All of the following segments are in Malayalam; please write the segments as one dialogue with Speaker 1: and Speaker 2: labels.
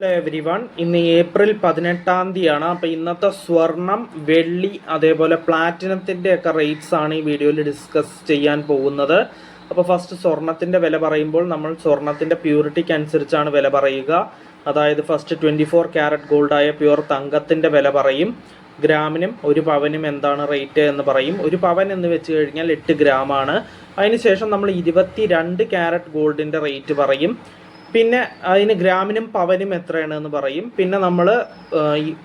Speaker 1: ഹലോ എവരി വൺ, ഇന്ന് ഏപ്രിൽ 18-ാം തീയതിയാണ്. അപ്പോൾ ഇന്നത്തെ സ്വർണം, വെള്ളി, അതേപോലെ പ്ലാറ്റിനത്തിൻ്റെ ഒക്കെ റേറ്റ്സ് ആണ് ഈ വീഡിയോയിൽ ഡിസ്കസ് ചെയ്യാൻ പോകുന്നത്. അപ്പോൾ ഫസ്റ്റ് സ്വർണത്തിൻ്റെ വില പറയുമ്പോൾ നമ്മൾ സ്വർണത്തിൻ്റെ പ്യൂരിറ്റിക്ക് അനുസരിച്ചാണ് വില പറയുക. അതായത് ഫസ്റ്റ് 24 ക്യാരറ്റ് ഗോൾഡായ പ്യുവർ തങ്കത്തിൻ്റെ വില പറയും. ഗ്രാമിനും ഒരു പവനും എന്താണ് റേറ്റ് എന്ന് പറയും. ഒരു പവൻ എന്ന് വെച്ച് കഴിഞ്ഞാൽ 8 ഗ്രാമാണ്. അതിനുശേഷം നമ്മൾ 22 ക്യാരറ്റ് ഗോൾഡിൻ്റെ റേറ്റ് പറയും. പിന്നെ അതിന് ഗ്രാമിനും പവനും എത്രയാണെന്ന് പറയും. പിന്നെ നമ്മൾ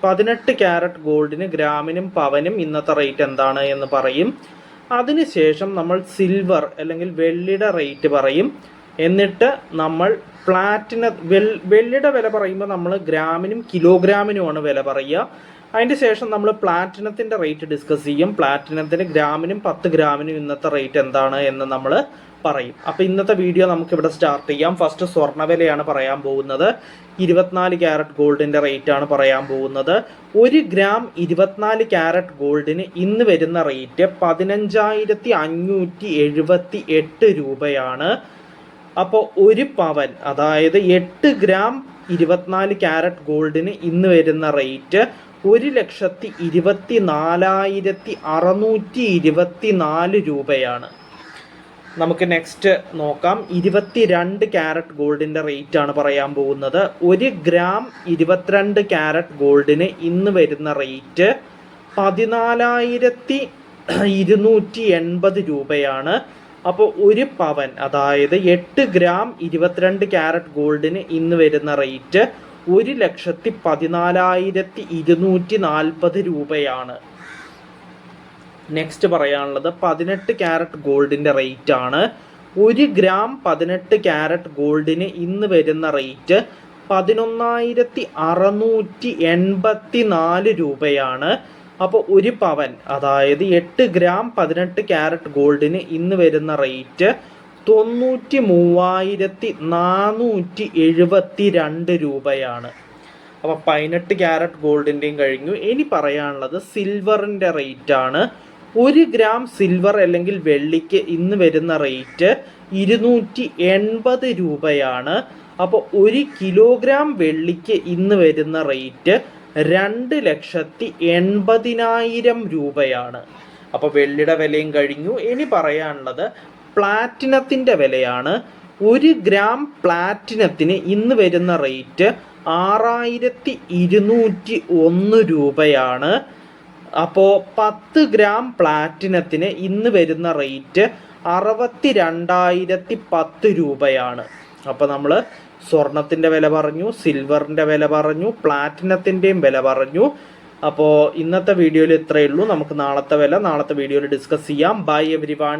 Speaker 1: 18 ക്യാരറ്റ് ഗോൾഡിന് ഗ്രാമിനും പവനും ഇന്നത്തെ റേറ്റ് എന്താണ് എന്ന് പറയും. അതിനുശേഷം നമ്മൾ സിൽവർ അല്ലെങ്കിൽ വെള്ളിയുടെ റേറ്റ് പറയും. എന്നിട്ട് നമ്മൾ വെള്ളിയുടെ വില പറയുമ്പോൾ നമ്മൾ ഗ്രാമിനും കിലോഗ്രാമിനുമാണ് വില പറയുക. അതിൻ്റെ ശേഷം നമ്മൾ പ്ലാറ്റിനത്തിൻ്റെ റേറ്റ് ഡിസ്കസ് ചെയ്യും. പ്ലാറ്റിനത്തിന് ഗ്രാമിനും 10 ഗ്രാമിനും ഇന്നത്തെ റേറ്റ് എന്താണ് എന്ന് നമ്മൾ പറയും. അപ്പോൾ ഇന്നത്തെ വീഡിയോ നമുക്കിവിടെ സ്റ്റാർട്ട് ചെയ്യാം. ഫസ്റ്റ് സ്വർണ്ണവിലയാണ് പറയാൻ പോകുന്നത്. 24 ക്യാരറ്റ് ഗോൾഡിൻ്റെ റേറ്റാണ് പറയാൻ പോകുന്നത്. 1 ഗ്രാം 24 ക്യാരറ്റ് ഗോൾഡിന് ഇന്ന് വരുന്ന റേറ്റ് 15,578 രൂപയാണ്. അപ്പോൾ ഒരു പവൻ, അതായത് 8 ഗ്രാം 24 ക്യാരറ്റ് ഗോൾഡിന് ഇന്ന് വരുന്ന റേറ്റ് 1,24,624 രൂപയാണ്. നമുക്ക് നെക്സ്റ്റ് നോക്കാം. 22 ക്യാരറ്റ് ഗോൾഡിൻ്റെ റേറ്റ് ആണ് പറയാൻ പോകുന്നത്. 1 ഗ്രാം 22 ക്യാരറ്റ് ഗോൾഡിന് ഇന്ന് വരുന്ന റേറ്റ് 14,280 രൂപയാണ്. അപ്പോൾ ഒരു പവൻ, അതായത് 8 ഗ്രാം 22 ക്യാരറ്റ് ഗോൾഡിന് ഇന്ന് വരുന്ന റേറ്റ് 1,14,240 രൂപയാണ്. നെക്സ്റ്റ് പറയാനുള്ളത് 18 ക്യാരറ്റ് ഗോൾഡിൻ്റെ റേറ്റ് ആണ്. 1 ഗ്രാം 18 ക്യാരറ്റ് ഗോൾഡിന് ഇന്ന് വരുന്ന റേറ്റ് 11,684 രൂപയാണ്. അപ്പോൾ ഒരു പവൻ, അതായത് 8 ഗ്രാം 18 ക്യാരറ്റ് ഗോൾഡിന് ഇന്ന് വരുന്ന റേറ്റ് 93,472 രൂപയാണ്. അപ്പോൾ 18 ക്യാരറ്റ് ഗോൾഡിൻ്റെയും കഴിഞ്ഞു. ഇനി പറയാനുള്ളത് സിൽവറിൻ്റെ റേറ്റ് ആണ്. 1 ഗ്രാം സിൽവർ അല്ലെങ്കിൽ വെള്ളിക്ക് ഇന്ന് വരുന്ന റേറ്റ് 280 രൂപയാണ്. അപ്പോൾ 1 കിലോഗ്രാം വെള്ളിക്ക് ഇന്ന് വരുന്ന റേറ്റ് 2,80,000 രൂപയാണ്. അപ്പോൾ വെള്ളിയുടെ വിലയും കഴിഞ്ഞു. ഇനി പറയാനുള്ളത് പ്ലാറ്റിനത്തിൻ്റെ വിലയാണ്. 1 ഗ്രാം പ്ലാറ്റിനത്തിന് ഇന്ന് വരുന്ന റേറ്റ് 6,201 രൂപയാണ്. അപ്പോൾ 10 ഗ്രാം പ്ലാറ്റിനത്തിന് ഇന്ന് വരുന്ന റേറ്റ് 62,010 രൂപയാണ്. അപ്പോൾ നമ്മൾ സ്വർണത്തിൻ്റെ വില പറഞ്ഞു, സിൽവറിൻ്റെ വില പറഞ്ഞു, പ്ലാറ്റിനത്തിൻ്റെയും വില പറഞ്ഞു. അപ്പോൾ ഇന്നത്തെ വീഡിയോയിൽ ഇത്രയേ ഉള്ളൂ. നമുക്ക് നാളത്തെ വീഡിയോയിൽ ഡിസ്കസ് ചെയ്യാം. Bye every one.